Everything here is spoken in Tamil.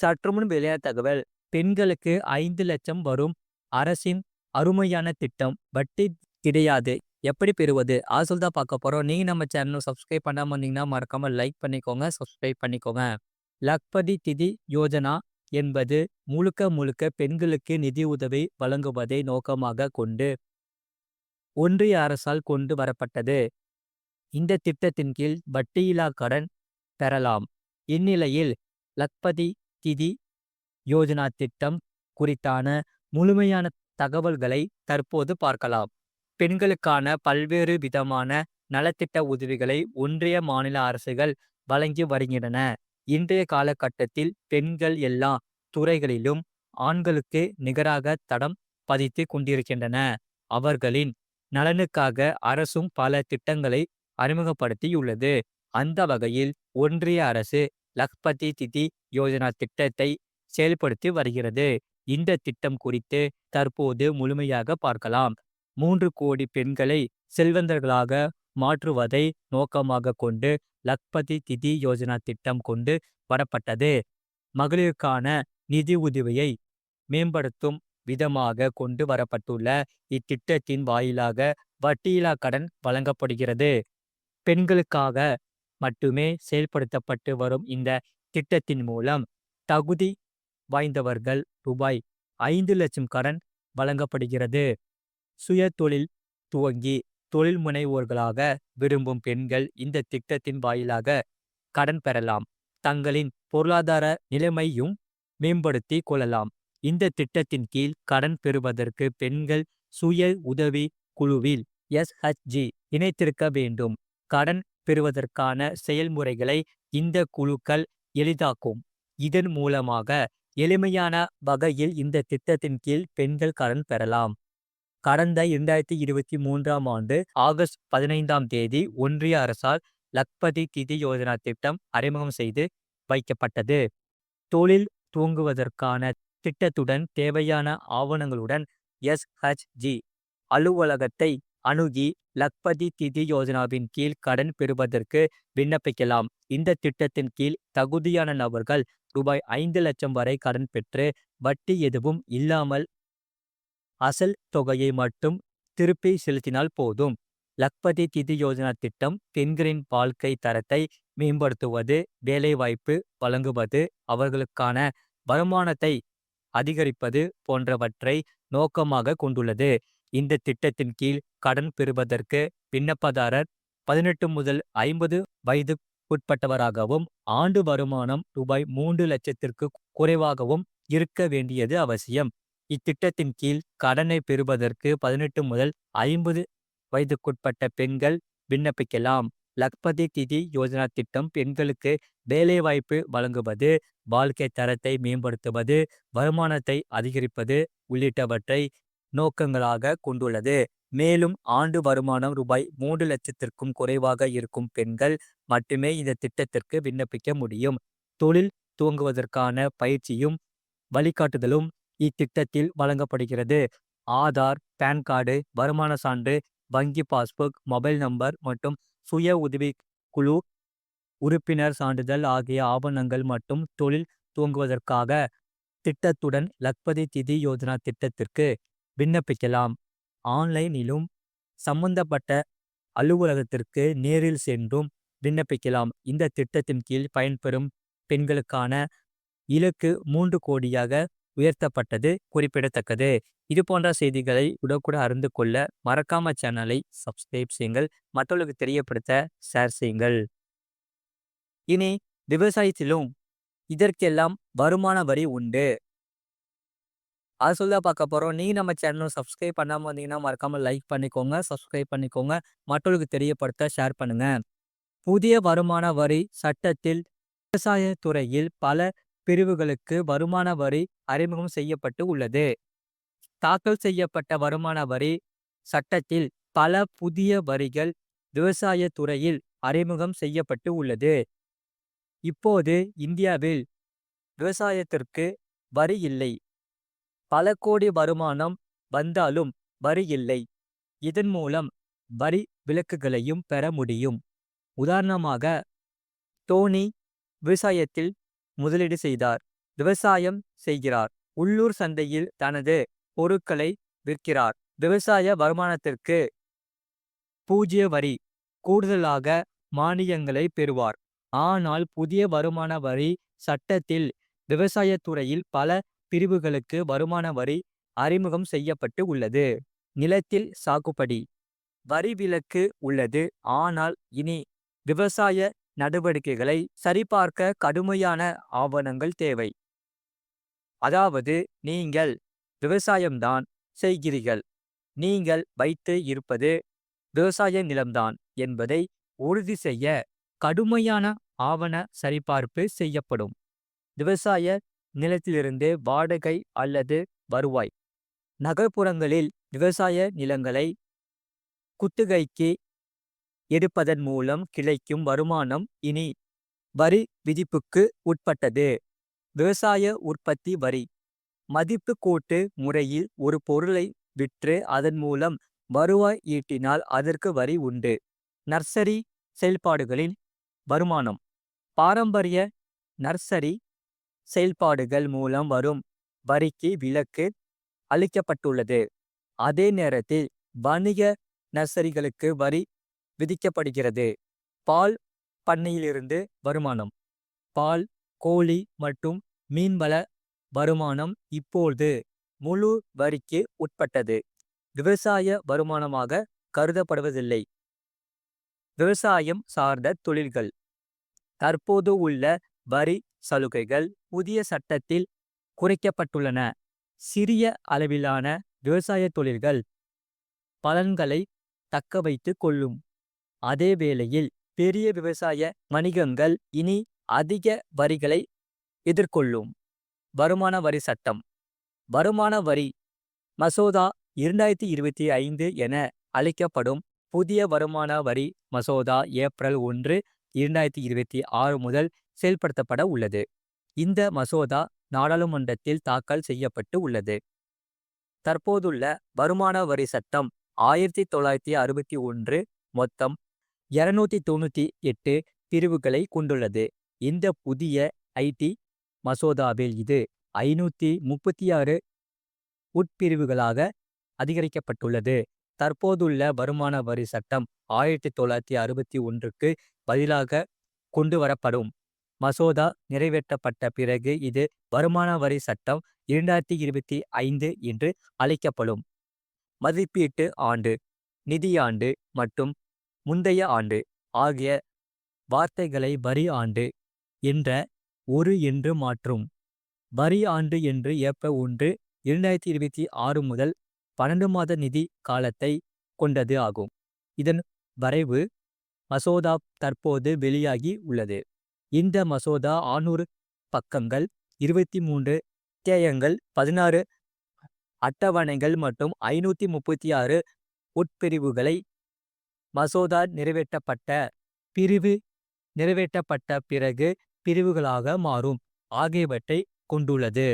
சற்றுமுன் வெளியான தகவல். பெண்களுக்கு 5,00,000 வரும் அரசின் அருமையான திட்டம். வட்டி கிடையாது. எப்படி பெறுவது? அது தான் பார்க்க போறோம். நீங்க நம்ம சேனல சப்ஸ்கிரைப் பண்ணாம இருந்தீங்கன்னா, மறக்காம லைக் பண்ணிக்கோங்க. சப்ஸ்கிரைப் பண்ணிக்கோங்க. லக்பதி திதி யோஜனா என்பது முழுக்க முழுக்க பெண்களுக்கு நிதி உதவி வழங்குவதை நோக்கமாக கொண்டு ஒன்றிய அரசால் கொண்டு வரப்பட்டது. இந்த திட்டத்தின் கீழ் வட்டியில்லா கடன் பெறலாம். இந்நிலையில் லக்பதி திதி யோஜனா திட்டம் குறித்தான முழுமையான தகவல்களை தற்போது பார்க்கலாம். பெண்களுக்கான பல்வேறு விதமான நலத்திட்ட உதவிகளை ஒன்றிய மாநில அரசுகள் வழங்கி வருகின்றன. இன்றைய காலகட்டத்தில் பெண்கள் எல்லா துறைகளிலும் ஆண்களுக்கு நிகராக தடம் பதித்து கொண்டிருக்கின்றன. அவர்களின் நலனுக்காக அரசும் பல திட்டங்களை அறிமுகப்படுத்தியுள்ளது. அந்த வகையில் ஒன்றிய அரசு லக்பதி திதி யோஜனா திட்டத்தை செயல்படுத்தி வருகிறது. இந்த திட்டம் குறித்து தற்போது முழுமையாக பார்க்கலாம். 3 கோடி பெண்களை செல்வந்தர்களாக மாற்றுவதை நோக்கமாக கொண்டு லக்பதி திதி யோஜனா திட்டம் கொண்டு வரப்பட்டது. மகளிருக்கான நிதி உதவியை மேம்படுத்தும் விதமாக கொண்டு வரப்பட்டுள்ள இத்திட்டத்தின் வாயிலாக வட்டியில்லா கடன் வழங்கப்படுகிறது. பெண்களுக்காக மட்டுமே செயல்படுத்தப்பட்டு வரும் இந்த திட்டத்தின் மூலம் தகுதி வாய்ந்தவர்கள் ரூபாய் 5,00,000 கடன் வழங்கப்படுகிறது. சுய தொழில் துவங்கி தொழில் முனைவோர்களாக விரும்பும் பெண்கள் இந்த திட்டத்தின் வாயிலாக கடன் பெறலாம். தங்களின் பொருளாதார நிலைமையும் மேம்படுத்தி கொள்ளலாம். இந்த திட்டத்தின் கீழ் கடன் பெறுவதற்கு பெண்கள் சுய உதவி குழுவில் SHG இணைத்திருக்க வேண்டும். கடன் பெறுவதற்கான செயல்முறைகளை இந்த குழுக்கள் எளிதாக்கும். இதன் மூலமாக எளிமையான வகையில் இந்த திட்டத்தின் கீழ் பெண்கள் கடன் பெறலாம். கடந்த 2023ஆம் ஆண்டு ஆகஸ்ட் 15ஆம் தேதி ஒன்றிய அரசால் லக்பதி திதி யோஜனா திட்டம் அறிமுகம் செய்து வைக்கப்பட்டது. தொழில் துவங்குவதற்கான திட்டத்துடன் தேவையான ஆவணங்களுடன் SHG அலுவலகத்தை அணுகி லக்பதி திதி யோஜனாவின் கீழ் கடன் பெறுவதற்கு விண்ணப்பிக்கலாம். இந்த திட்டத்தின் கீழ் தகுதியான நபர்கள் ரூபாய் 5,00,000 வரை கடன் பெற்று வட்டி எதுவும் இல்லாமல் அசல் தொகையை மட்டும் திருப்பி செலுத்தினால் போதும். லக்பதி திதி யோஜனா திட்டம் பெண்களின் வாழ்க்கை தரத்தை மேம்படுத்துவது, வேலைவாய்ப்பு வழங்குவது, அவர்களுக்கான வருமானத்தை அதிகரிப்பது போன்றவற்றை நோக்கமாக கொண்டுள்ளது. இந்த திட்டத்தின் கீழ் கடன் பெறுவதற்கு விண்ணப்பதாரர் 18 முதல் 50 வயதுக்குட்பட்டவராகவும் ஆண்டு வருமானம் ரூபாய் 3,00,000க்கு குறைவாகவும் இருக்க வேண்டியது அவசியம். இத்திட்டத்தின் கீழ் கடனை பெறுவதற்கு 18 முதல் 50 வயதுக்குட்பட்ட பெண்கள் விண்ணப்பிக்கலாம். லக்பதி திதி யோஜனா திட்டம் பெண்களுக்கு வேலைவாய்ப்பு வழங்குவது, வாழ்க்கை தரத்தை மேம்படுத்துவது, வருமானத்தை அதிகரிப்பது உள்ளிட்டவற்றை நோக்கங்களாக கொண்டுள்ளது. மேலும் ஆண்டு வருமானம் ரூபாய் 3,00,000க்கும் குறைவாக இருக்கும் பெண்கள் மட்டுமே இந்த திட்டத்திற்கு விண்ணப்பிக்க முடியும். தொழில் துவங்குவதற்கான பயிற்சியும் வழிகாட்டுதலும் இத்திட்டத்தில் வழங்கப்படுகிறது. ஆதார், பான் கார்டு, வருமான சான்று, வங்கி பாஸ்புக், மொபைல் நம்பர் மற்றும் சுய உதவி குழு உறுப்பினர் சான்றிதழ் ஆகிய ஆவணங்கள் மற்றும் தொழில் துவங்குவதற்காக திட்டத்துடன் லக்பதி திதி யோஜனா திட்டத்திற்கு விண்ணப்பிக்கலாம். ஆன்லைனிலும் சம்பந்தப்பட்ட அலுவலகத்திற்கு நேரில் சென்றும் விண்ணப்பிக்கலாம். இந்த திட்டத்தின் கீழ் பயன்பெறும் பெண்களுக்கான இலக்கு 3 கோடியாக உயர்த்தப்பட்டது குறிப்பிடத்தக்கது. இது போன்ற செய்திகளை உடனுக்குடன் அறிந்து கொள்ள மறக்காம சேனலை சப்ஸ்கிரைப் செய்யுங்கள். மற்றவர்களுக்கு தெரியப்படுத்த ஷேர் செய்யுங்கள். இனி விவசாயத்திலும் இதற்கெல்லாம் வருமான வரி உண்டு. அது சொல்ல பார்க்க போறோம். நீங்க நம்ம சேனலை சப்ஸ்கிரைப் பண்ணாம வந்தீங்கன்னா மறக்காம லைக் பண்ணிக்கோங்க, சப்ஸ்கிரைப் பண்ணிக்கோங்க, மற்றவர்களுக்கு தெரியப்படுத்த ஷேர் பண்ணுங்க. புதிய வருமான வரி சட்டத்தில் விவசாய துறையில் பல பிரிவுகளுக்கு வருமான வரி அறிமுகம் செய்யப்பட்டு உள்ளது. தாக்கல் செய்யப்பட்ட வருமான வரி சட்டத்தில் பல புதிய வரிகள் விவசாய துறையில் அறிமுகம் செய்யப்பட்டு உள்ளது. இப்போது இந்தியாவில் விவசாயத்திற்கு வரி இல்லை. பல கோடி வருமானம் வந்தாலும் வரி இல்லை. இதன் மூலம் வரி விலக்குகளையும் பெற முடியும். உதாரணமாக, டோனி விவசாயத்தில் முதலீடு செய்தார். விவசாயம் செய்கிறார். உள்ளூர் சந்தையில் தனது பொருட்களை விற்கிறார். விவசாய வருமானத்திற்கு பூஜ்ய வரி கூடுதலாக மானியங்களை பெறுவார். ஆனால் புதிய வருமான வரி சட்டத்தில் விவசாயத்துறையில் பல பிரிவுகளுக்கு வருமான வரி அறிமுகம் செய்யப்பட்டு உள்ளது. நிலத்தில் சாகுபடி வரி விலக்கு உள்ளது. ஆனால் இனி விவசாய நடவடிக்கைகளை சரிபார்க்க கடுமையான ஆவணங்கள் தேவை. அதாவது நீங்கள் விவசாயம்தான் செய்கிறீர்கள், நீங்கள் வைத்து இருப்பது விவசாய நிலம்தான் என்பதை உறுதி செய்ய கடுமையான ஆவண சரிபார்ப்பு செய்யப்படும். விவசாய நிலத்திலிருந்து வாடகை அல்லது வருவாய் நகர்ப்புறங்களில் விவசாய நிலங்களை குத்தகைக்கு எடுப்பதன் மூலம் கிடைக்கும் வருமானம் இனி வரி விதிப்புக்கு உட்பட்டது. விவசாய உற்பத்தி வரி மதிப்பு கூட்டு முறையில் ஒரு பொருளை விற்று அதன் மூலம் வருவாய் ஈட்டினால் அதற்கு வரி உண்டு. நர்சரி செயல்பாடுகளில் வருமானம் பாரம்பரிய நர்சரி செயல்பாடுகள் மூலம் வரும் வரிக்கு விலக்கு அளிக்கப்பட்டுள்ளது. அதே நேரத்தில் வணிக நர்சரிகளுக்கு வரி விதிக்கப்படுகிறது. பால் பண்ணையிலிருந்து வருமானம் பால், கோழி மற்றும் மீன்வள வருமானம் இப்போது முழு வரிக்கு உட்பட்டது. விவசாய வருமானமாக கருதப்படுவதில்லை. விவசாயம் சார்ந்த தொழில்கள் தற்போது உள்ள வரி சலுகைகள் புதிய சட்டத்தில் குறைக்கப்பட்டுள்ளன. சிறிய அளவிலான விவசாய தொழில்கள் பலன்களை தக்க வைத்துக் கொள்ளும். அதே வேளையில் பெரிய விவசாய வணிகங்கள் இனி அதிக வரிகளை எதிர்கொள்ளும். வருமான வரி சட்டம் வருமான வரி மசோதா 2025 என அழைக்கப்படும் புதிய வருமான வரி மசோதா ஏப்ரல் 1, 2026 முதல் செயல்படுத்தப்பட உள்ளது. இந்த மசோதா நாடாளுமன்றத்தில் தாக்கல் செய்யப்பட்டு உள்ளது. தற்போதுள்ள வருமான வரி சட்டம் 1961 மொத்தம் 298 பிரிவுகளை கொண்டுள்ளது. இந்த புதிய ஐடி மசோதாவில் இது 536 உட்பிரிவுகளாக அதிகரிக்கப்பட்டுள்ளது. தற்போதுள்ள வருமான வரி சட்டம் 1961க்கு பதிலாக கொண்டு வரப்படும் மசோதா நிறைவேற்றப்பட்ட பிறகு இது வருமான வரி சட்டம் 2025 என்று அழைக்கப்படும். மதிப்பீட்டு ஆண்டு, நிதியாண்டு மற்றும் முந்தைய ஆண்டு ஆகிய வார்த்தைகளை வரி ஆண்டு என்ற ஒரு என்று மாற்றும். வரி ஆண்டு என்று ஏப்ரல் 1, 2026 முதல் 12 மாத நிதி காலத்தை கொண்டது ஆகும். இதன் வரைவு மசோதா தற்போது வெளியாகி உள்ளது. இந்த மசோதா 600 பக்கங்கள், 23 அத்தியாயங்கள், 16 அட்டவணைகள் மற்றும் 536 உட்பிரிவுகளை மசோதா நிறைவேற்றப்பட்ட பிறகு பிரிவுகளாக மாறும் ஆகியவற்றை கொண்டுள்ளது.